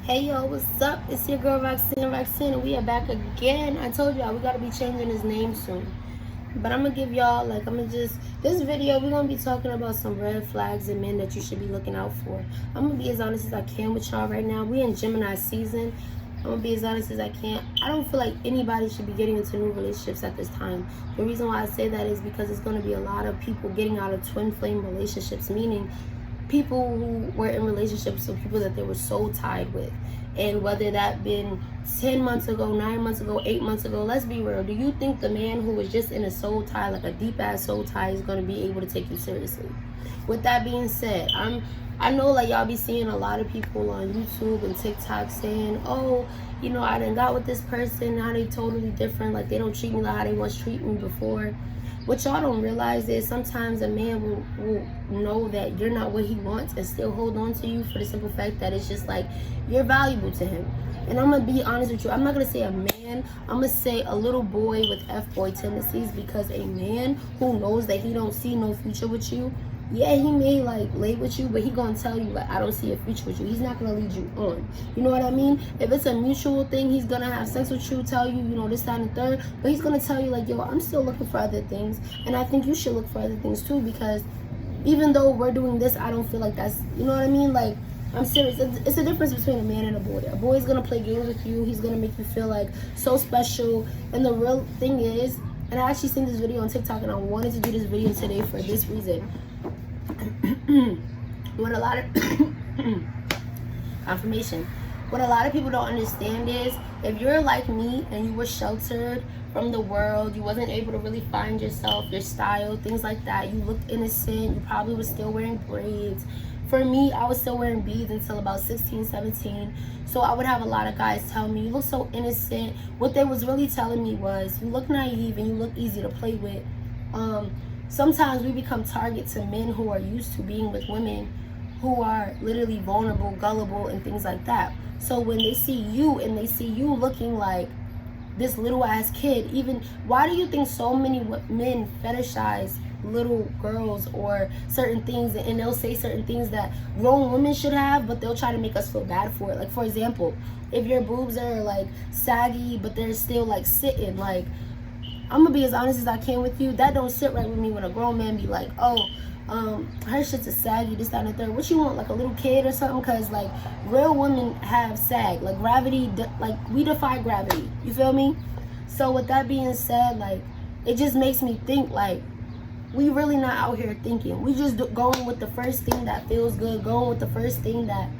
Hey yo, what's up? It's your girl Roxanne, and we are back again. I told y'all we gotta be changing his name soon. But I'm gonna give y'all, this video, we're gonna be talking about some red flags in men that you should be looking out for. I'm gonna be as honest as I can with y'all right now. We in Gemini season. I'm gonna be as honest as I can. I don't feel like anybody should be getting into new relationships at this time. The reason why I say that is because it's gonna be a lot of people getting out of twin flame relationships, meaning people who were in relationships with people that they were soul tied with. And whether that been 10 months ago, 9 months ago, 8 months ago, let's be real. Do you think the man who was just in a soul tie, like a deep ass soul tie, is going to be able to take you seriously? With that being said, I know like y'all be seeing a lot of people on YouTube and TikTok saying, oh, you know, I done got with this person, now they totally different, like they don't treat me like how they once treated me before. What y'all don't realize is sometimes a man will know that you're not what he wants and still hold on to you for the simple fact that it's just like you're valuable to him. And I'm going to be honest with you. I'm not going to say a man. I'm going to say a little boy with F-boy tendencies, because a man who knows that he don't see no future with you, yeah, he may like lay with you, but he gonna tell you like, I don't see a future with you. He's not gonna lead you on. You know what I mean? If it's a mutual thing, he's gonna have sex with you, tell you, you know, this, that, and the third, but he's gonna tell you like, yo, I'm still looking for other things, and I think you should look for other things too, because even though we're doing this, I don't feel like that's, you know what I mean? Like, I'm serious. It's a difference between a man and a boy. A boy is gonna play games with you. He's gonna make you feel like so special. And the real thing is, and I actually seen this video on TikTok, and I wanted to do this video today for this reason. What a lot of confirmation. What a lot of people don't understand is, if you're like me and you were sheltered from the world, you wasn't able to really find yourself, your style, things like that, you looked innocent, you probably was still wearing braids. For me, I was still wearing beads until about 16, 17. So I would have a lot of guys tell me, you look so innocent. What they was really telling me was, you look naive and you look easy to play with. Sometimes we become target to men who are used to being with women who are literally vulnerable, gullible, and things like that. So when they see you and they see you looking like this little ass kid, even, why do you think so many men fetishize little girls or certain things, and they'll say certain things that grown women should have, but they'll try to make us feel bad for it? Like, for example, if your boobs are like saggy but they're still like sitting, like, I'm gonna be as honest as I can with you, that don't sit right with me when a grown man be like, oh, her shit's a saggy, this, that, and the third. What you want, like a little kid or something? Because like real women have sag, like gravity, like we defy gravity, you feel me? So with that being said, like, it just makes me think like we really not out here thinking. We just going with the first thing that feels good, going with the first thing that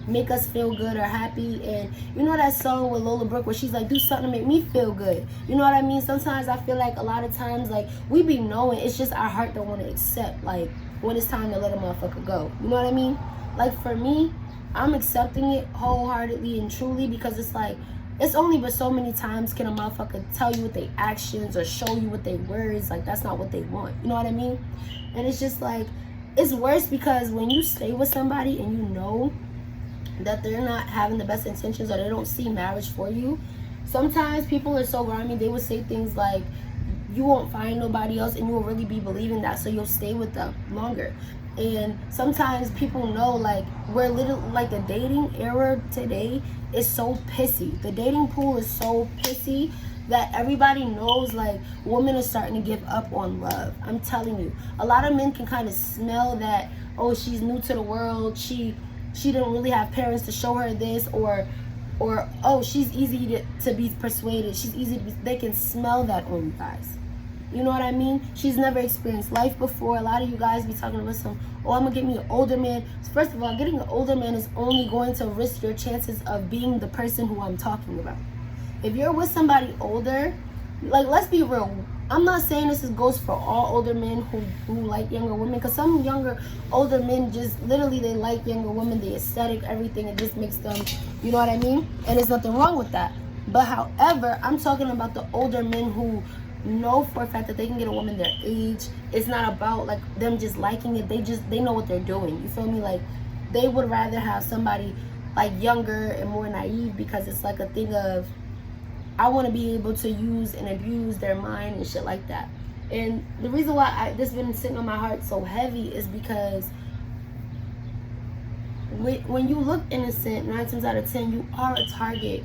make us feel good or happy. And you know that song with Lola Brooke where she's like, do something to make me feel good? You know what I mean? Sometimes I feel like a lot of times, like, we be knowing, it's just our heart don't want to accept, like, when it's time to let a motherfucker go. You know what I mean? Like, for me, I'm accepting it wholeheartedly and truly, because it's like, it's only but so many times can a motherfucker tell you with their actions or show you with their words, like, that's not what they want. You know what I mean? And it's just like, it's worse because when you stay with somebody and you know that they're not having the best intentions or they don't see marriage for you, sometimes people are so grimy, they would say things like, you won't find nobody else, and you will really be believing that, so you'll stay with them longer. And sometimes people know, like, we're literally, like, the dating era today is so pissy. The dating pool is so pissy that everybody knows, like, women are starting to give up on love. I'm telling you, a lot of men can kind of smell that, oh, she's new to the world, she didn't really have parents to show her this, or oh, she's easy to be persuaded, she's easy to be, they can smell that on you guys. You know what I mean? She's never experienced life before. A lot of you guys be talking about some, oh, I'm gonna get me an older man. First of all, getting an older man is only going to risk your chances of being the person who I'm talking about. If you're with somebody older, like, let's be real, I'm not saying this goes for all older men who like younger women, because some older men just literally, they like younger women, the aesthetic, everything, it just makes them, you know what I mean? And there's nothing wrong with that. But however, I'm talking about the older men who know for a fact that they can get a woman their age. It's not about like them just liking it, they know what they're doing, you feel me? Like, they would rather have somebody like younger and more naive, because it's like a thing of, I want to be able to use and abuse their mind and shit like that. And the reason why this been sitting on my heart so heavy is because when you look innocent, 9 times out of 10, you are a target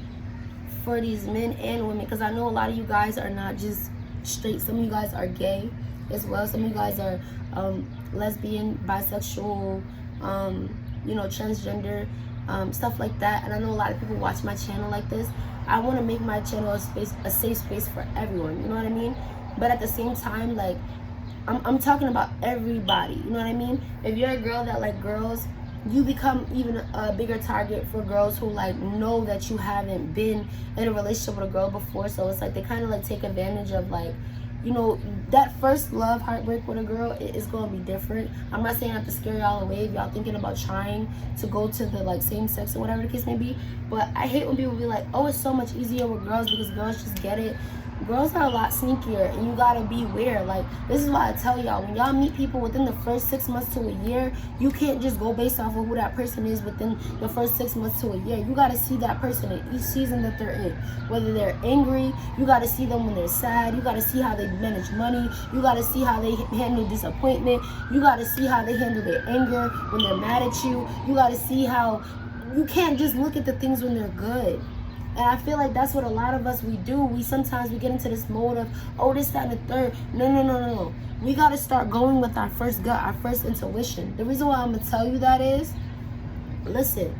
for these men and women. Because I know a lot of you guys are not just straight. Some of you guys are gay as well. Some of you guys are lesbian, bisexual, transgender, stuff like that. And I know a lot of people watch my channel like this. I want to make my channel a safe space for everyone. You know what I mean? But at the same time, like, I'm talking about everybody. You know what I mean? If you're a girl that like girls, you become even a bigger target for girls who like know that you haven't been in a relationship with a girl before. So it's like they kind of like take advantage of, like, that first love heartbreak with a girl is going to be different. I'm not saying I have to scare y'all away if y'all thinking about trying to go to the like same sex or whatever the case may be. But I hate when people be like, oh, it's so much easier with girls because girls just get it. Girls are a lot sneakier, and you gotta be aware. Like, this is why I tell y'all, when y'all meet people within the first 6 months to a year, you can't just go based off of who that person is within the first 6 months to a year. You gotta see that person in each season that they're in. Whether they're angry, you gotta see them when they're sad. You gotta see how they manage money. You gotta see how they handle disappointment. You gotta see how they handle their anger when they're mad at you. You gotta see how you can't just look at the things when they're good. And I feel like that's what a lot of us, we do. We get into this mode of, oh, this, that, and the third. No. We got to start going with our first gut, our first intuition. The reason why I'm going to tell you that is, listen,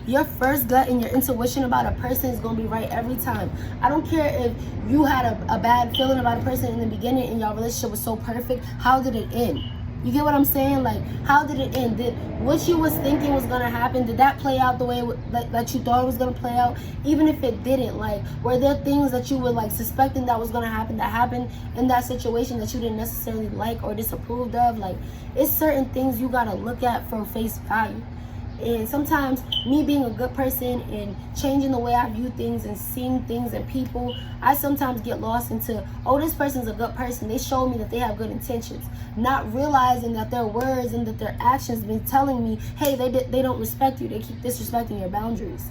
your first gut and your intuition about a person is going to be right every time. I don't care if you had a bad feeling about a person in the beginning and your relationship was so perfect. How did it end? You get what I'm saying? Like, how did it end? Did what you was thinking was going to happen, did that play out the way that you thought it was going to play out? Even if it didn't, like, were there things that you were, like, suspecting that was going to happen that happened in that situation that you didn't necessarily like or disapproved of? Like, it's certain things you got to look at for face value. And sometimes me being a good person and changing the way I view things and seeing things and people, I sometimes get lost into, oh, this person's a good person. They show me that they have good intentions. Not realizing that their words and that their actions been telling me, hey, they don't respect you. They keep disrespecting your boundaries.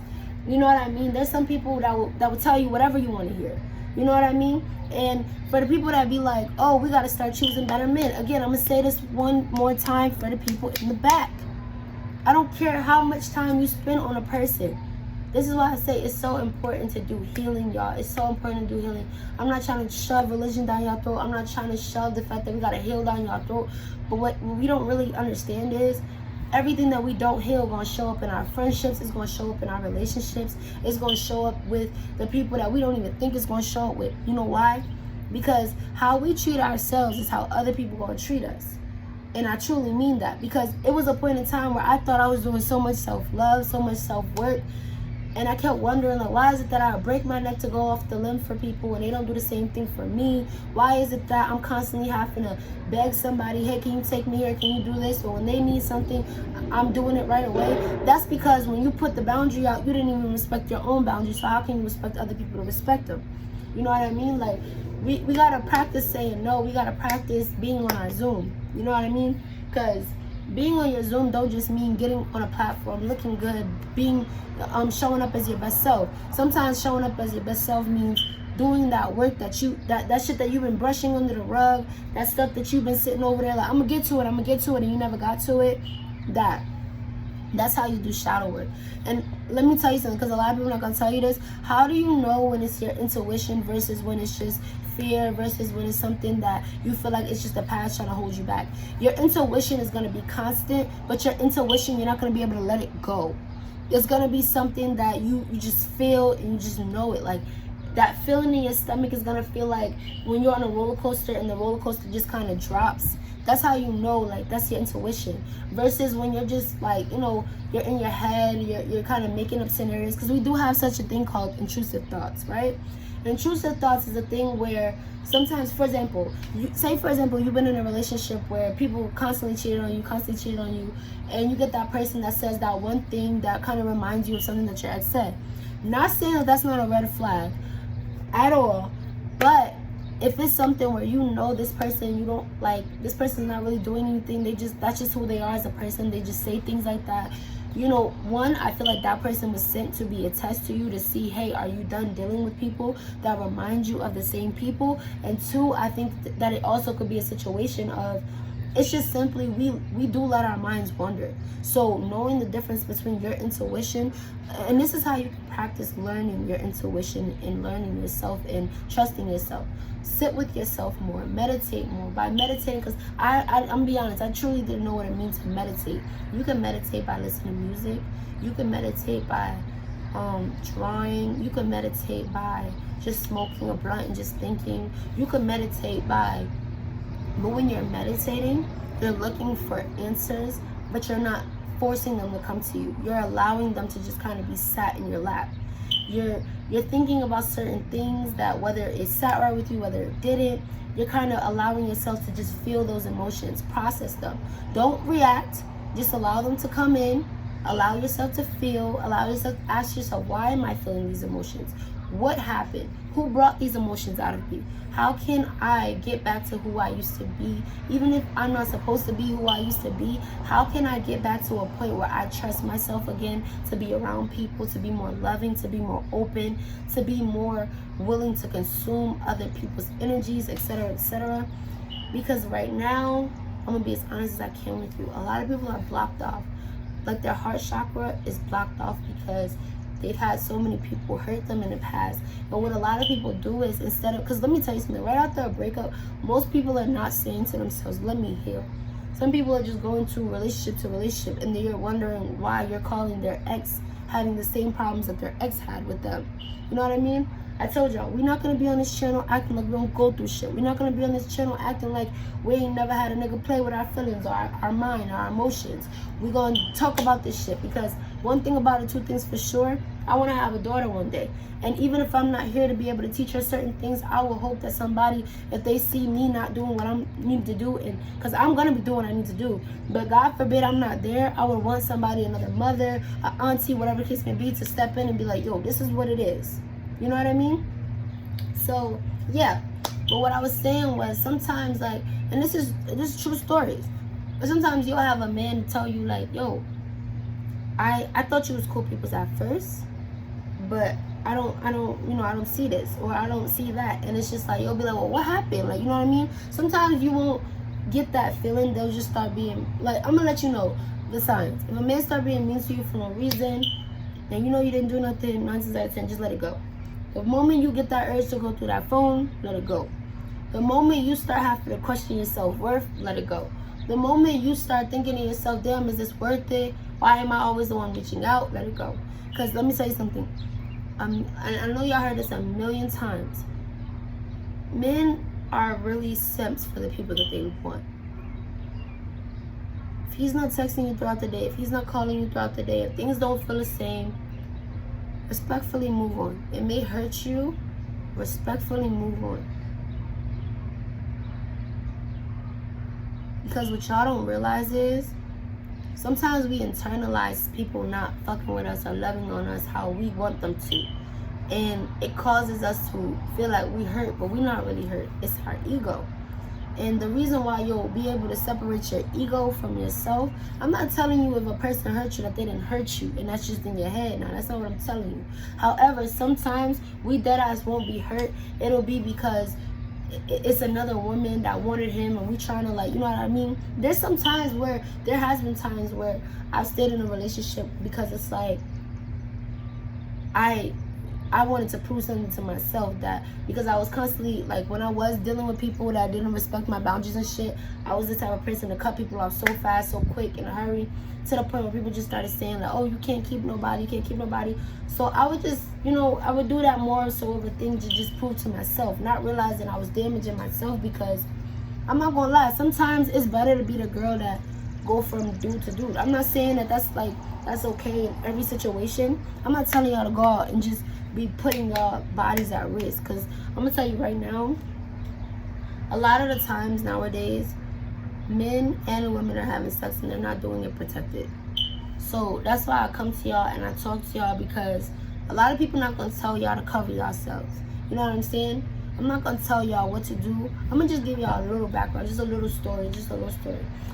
You know what I mean? There's some people that will tell you whatever you want to hear. You know what I mean? And for the people that be like, oh, we got to start choosing better men. Again, I'm going to say this one more time for the people in the back. I don't care how much time you spend on a person. This is why I say it's so important to do healing, y'all. It's so important to do healing. I'm not trying to shove religion down your throat. I'm not trying to shove the fact that we got to heal down your throat. But what we don't really understand is everything that we don't heal is going to show up in our friendships. It's going to show up in our relationships. It's going to show up with the people that we don't even think it's going to show up with. You know why? Because how we treat ourselves is how other people are going to treat us. And I truly mean that, because it was a point in time where I thought I was doing so much self-love, so much self-work, and I kept wondering, like, why is it that I break my neck to go off the limb for people when they don't do the same thing for me? Why is it that I'm constantly having to beg somebody, hey, can you take me here, can you do this? Or when they need something, I'm doing it right away. That's because when you put the boundary out, you didn't even respect your own boundaries, so how can you expect other people to respect them? You know what I mean? Like, we got to practice saying no. We got to practice being on our Zoom. You know what I mean? Because being on your Zoom don't just mean getting on a platform, looking good, being showing up as your best self. Sometimes showing up as your best self means doing that work that shit that you've been brushing under the rug, that stuff that you've been sitting over there like, I'm gonna get to it, and you never got to it. That's how you do shadow work. And let me tell you something, because a lot of people are not going to tell you this. How do you know when it's your intuition versus when it's just fear versus when it's something that you feel like it's just the past trying to hold you back? Your intuition is going to be constant, but your intuition, you're not going to be able to let it go. It's going to be something that you just feel and you just know it. Like, that feeling in your stomach is going to feel like when you're on a roller coaster and the roller coaster just kind of drops. That's how you know, like, that's your intuition. Versus when you're just, like, you're in your head, you're kind of making up scenarios. Because we do have such a thing called intrusive thoughts, right? Intrusive thoughts is a thing where sometimes, for example, you've been in a relationship where people constantly cheated on you, and you get that person that says that one thing that kind of reminds you of something that your ex said. Not saying that that's not a red flag at all, but if it's something where this person, you don't like, this person's not really doing anything, that's just who they are as a person, they just say things like that. One, I feel like that person was sent to be a test to you to see, hey, are you done dealing with people that remind you of the same people? And two, I think that it also could be a situation of It's just simply we do let our minds wander. So knowing the difference between your intuition, and this is how you can practice learning your intuition and learning yourself and trusting yourself. Sit with yourself more, meditate more. By meditating, because I'm gonna be honest, I truly didn't know what it means to meditate. You can meditate by listening to music. You can meditate by drawing. You can meditate by just smoking a blunt and just thinking. You can meditate by, but when you're meditating, you're looking for answers, but you're not forcing them to come to you. You're allowing them to just kind of be sat in your lap. You're thinking about certain things that whether it sat right with you, whether it didn't, you're kind of allowing yourself to just feel those emotions, process them. Don't react, just allow them to come in. Allow yourself to feel, allow yourself to ask yourself, why am I feeling these emotions? What happened? Who brought these emotions out of me? How can I get back to who I used to be? Even if I'm not supposed to be who I used to be, how can I get back to a point where I trust myself again to be around people, to be more loving, to be more open, to be more willing to consume other people's energies, etc., etc.? Because right now, I'm going to be as honest as I can with you. A lot of people are blocked off. Like their heart chakra is blocked off because they've had so many people hurt them in the past. And what a lot of people do is instead of, because let me tell you something, right after a breakup, most people are not saying to themselves, let me heal. Some people are just going to relationship to relationship and they're wondering why you're calling their ex having the same problems that their ex had with them. You know what I mean? I told y'all, we're not going to be on this channel acting like we don't go through shit. We're not going to be on this channel acting like we ain't never had a nigga play with our feelings or our mind, our emotions. We're going to talk about this shit because one thing about it, two things for sure, I want to have a daughter one day. And even if I'm not here to be able to teach her certain things, I will hope that somebody, if they see me not doing what I need to do, and because I'm going to be doing what I need to do, but God forbid I'm not there, I would want somebody, another mother, an auntie, whatever the case may be, to step in and be like, yo, this is what it is. You know what I mean? So, yeah. But what I was saying was sometimes, like, and this is true stories, but sometimes you'll have a man tell you, like, yo, I thought you was cool people at first, but I don't see this, or I don't see that. And it's just like, you'll be like, well, what happened? Like, you know what I mean? Sometimes you won't get that feeling. They'll just start being, like, I'm gonna let you know the signs. If a man start being mean to you for no reason, and you know you didn't do nothing, 9 times out of 10, just let it go. The moment you get that urge to go through that phone, let it go. The moment you start having to question your self-worth, let it go. The moment you start thinking to yourself, damn, is this worth it? Why am I always the one reaching out? Let it go. Because let me tell you something. I know y'all heard this a million times. Men are really simps for the people that they want. If he's not texting you throughout the day, if he's not calling you throughout the day, if things don't feel the same, respectfully move on. It may hurt you. Respectfully move on. Because what y'all don't realize is sometimes we internalize people not fucking with us or loving on us how we want them to. And it causes us to feel like we hurt, but we're not really hurt. It's our ego. And the reason why you'll be able to separate your ego from yourself, I'm not telling you if a person hurt you that they didn't hurt you and that's just in your head. Now, that's not what I'm telling you. However, sometimes we deadass won't be hurt. It'll be because it's another woman that wanted him and we trying to, like, you know what I mean? There's some times where, there has been times where I've stayed in a relationship because it's like, I wanted to prove something to myself, that because I was constantly, like, when I was dealing with people that didn't respect my boundaries and shit, I was the type of person to cut people off so fast, so quick, in a hurry, to the point where people just started saying, like, oh, you can't keep nobody, you can't keep nobody. So I would just, you know, I would do that more so of a thing to just prove to myself, not realizing I was damaging myself. Because I'm not gonna lie, sometimes it's better to be the girl that go from dude to dude. I'm not saying that that's okay in every situation. I'm not telling y'all to go out and just be putting your bodies at risk, because I'm gonna tell you right now, a lot of the times nowadays, men and women are having sex and they're not doing it protected. So that's why I come to y'all and I talk to y'all, because a lot of people not gonna tell y'all to cover yourselves. You know what I'm saying? I'm not gonna tell y'all what to do. I'm gonna just give y'all a little background, just a little story.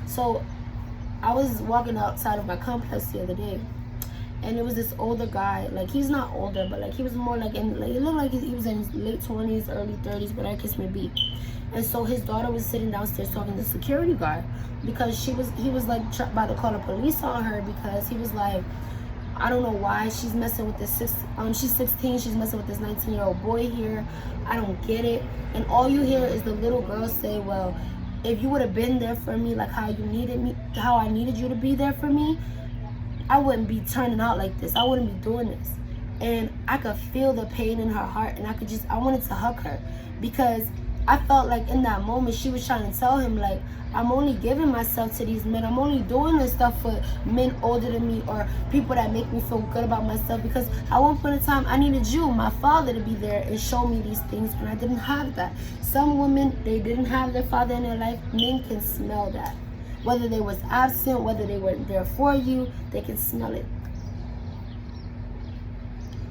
So I was walking outside of my complex the other day, and it was this older guy. Like, he's not older, but like he was more like in, like, it looked like he was in his late 20s, early 30s, whatever case may be. And so his daughter was sitting downstairs talking to the security guard, because he was like about to call the police on her, because he was like, I don't know why she's messing with this she's 16, she's messing with this 19-year-old boy here. I don't get it. And all you hear is the little girl say, well, if you would have been there for me like how you needed me, how I needed you to be there for me, I wouldn't be turning out like this. I wouldn't be doing this. And I could feel the pain in her heart, and I wanted to hug her, because I felt like in that moment she was trying to tell him, like, I'm only giving myself to these men. I'm only doing this stuff for men older than me, or people that make me feel good about myself, because at one point in time I needed you, my father, to be there and show me these things, and I didn't have that. Some women, they didn't have their father in their life. Men can smell that. Whether they was absent, whether they weren't there for you, they can smell it.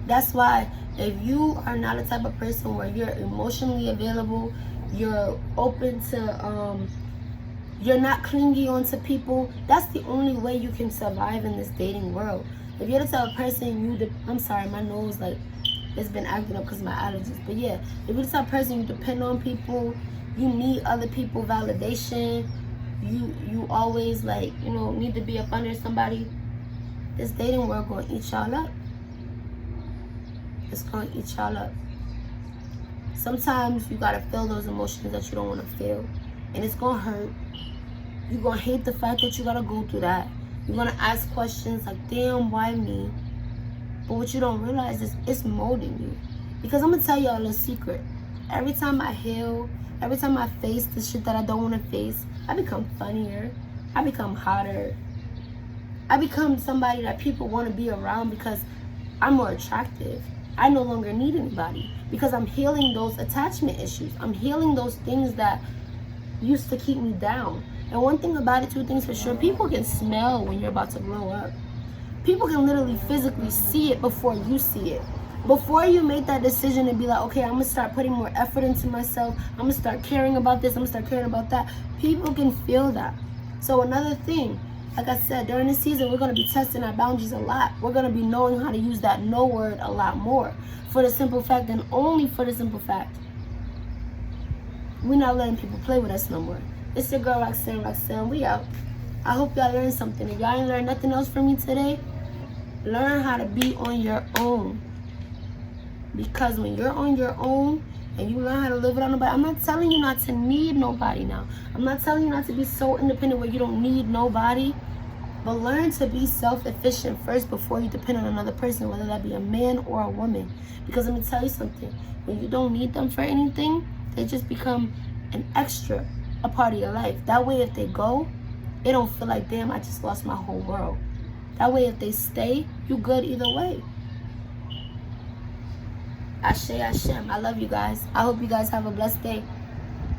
That's why if you are not a type of person where you're emotionally available, you're open to, you're not clingy onto people, that's the only way you can survive in this dating world. If you're the type of person I'm sorry, my nose, like, it's been acting up because of my allergies. But yeah, if you're the type of person you depend on people, you need other people validation, you always, like, you know, need to be up under somebody, this dating world gonna eat y'all up. It's gonna eat y'all up. Sometimes you gotta feel those emotions that you don't want to feel, and it's gonna hurt. You're gonna hate the fact that you gotta go through that. You're gonna ask questions like, damn, why me? But what you don't realize is it's molding you. Because I'm gonna tell y'all a secret. Every time I heal, every time I face the shit that I don't want to face, I become funnier, I become hotter, I become somebody that people want to be around, because I'm more attractive. I no longer need anybody, because I'm healing those attachment issues. I'm healing those things that used to keep me down. And one thing about it, two things for sure, people can smell when you're about to blow up. People can literally physically see it before you see it. Before you make that decision and be like, okay, I'm going to start putting more effort into myself, I'm going to start caring about this, I'm going to start caring about that, people can feel that. So another thing, like I said, during this season, we're going to be testing our boundaries a lot. We're going to be knowing how to use that no word a lot more. For the simple fact, and only for the simple fact, we're not letting people play with us no more. It's your girl, Roxanne. We out. I hope y'all learned something. If y'all ain't learned nothing else from me today, learn how to be on your own. Because when you're on your own and you learn how to live without nobody, I'm not telling you not to need nobody now. I'm not telling you not to be so independent where you don't need nobody. But learn to be self-efficient first before you depend on another person, whether that be a man or a woman. Because let me tell you something. When you don't need them for anything, they just become an extra, a part of your life. That way, if they go, it don't feel like, damn, I just lost my whole world. That way, if they stay, you good either way. Ashe, Hashem. I love you guys. I hope you guys have a blessed day.